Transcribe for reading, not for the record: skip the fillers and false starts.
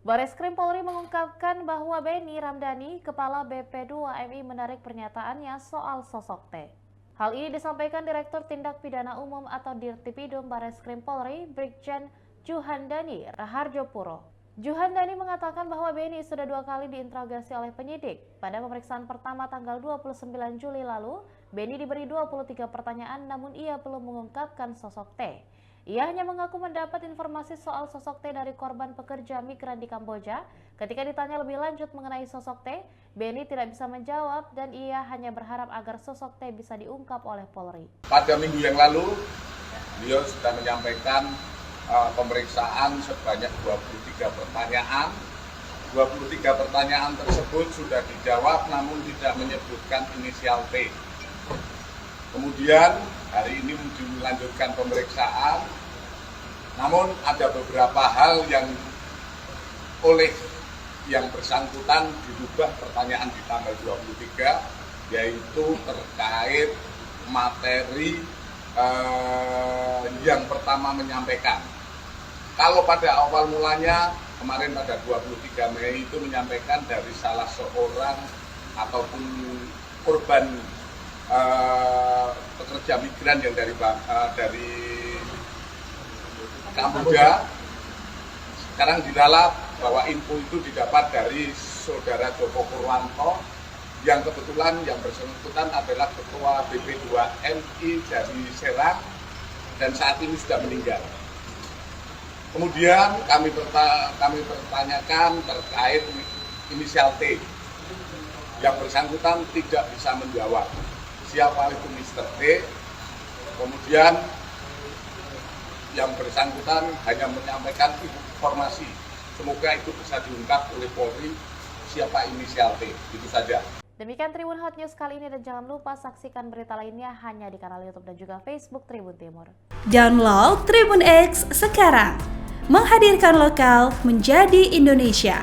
Bareskrim Polri mengungkapkan bahwa Benny Ramdhani, Kepala BP2MI menarik pernyataannya soal sosok T. Hal ini disampaikan Direktur Tindak Pidana Umum atau Dirtipidum Bareskrim Polri, Brigjen Juhandani Raharjopuro. Juhandani mengatakan bahwa Benny sudah 2 kali diinterogasi oleh penyidik. Pada pemeriksaan pertama tanggal 29 Juli lalu, Benny diberi 23 pertanyaan namun ia belum mengungkapkan sosok T. Ia hanya mengaku mendapat informasi soal sosok T dari korban pekerja migran di Kamboja. Ketika ditanya lebih lanjut mengenai sosok T, Benny tidak bisa menjawab dan ia hanya berharap agar sosok T bisa diungkap oleh Polri. Pada minggu yang lalu, beliau sudah menyampaikan pemeriksaan sebanyak 23 pertanyaan. 23 pertanyaan tersebut sudah dijawab namun tidak menyebutkan inisial T. Kemudian hari ini dilanjutkan pemeriksaan, namun ada beberapa hal yang oleh yang bersangkutan dirubah pertanyaan di tanggal 23, yaitu terkait materi yang pertama menyampaikan. Kalau pada awal mulanya kemarin pada 23 Mei itu menyampaikan dari salah seorang ataupun korban pekerja migran yang dari Kamboja. Sekarang dilalap bahwa info itu didapat dari saudara Joko Purwanto yang kebetulan yang bersangkutan adalah ketua BP2MI dari Serang dan saat ini sudah meninggal. Kemudian kami pertanyakan terkait inisial T. Yang bersangkutan tidak bisa menjawab siapa itu Mr. T. Kemudian yang bersangkutan hanya menyampaikan informasi. Semoga itu bisa diungkap oleh Polri siapa inisial T. Itu saja. Demikian Tribun Hot News kali ini dan jangan lupa saksikan berita lainnya hanya di kanal YouTube dan juga Facebook Tribun Timur. Download Tribun X sekarang. Menghadirkan lokal menjadi Indonesia.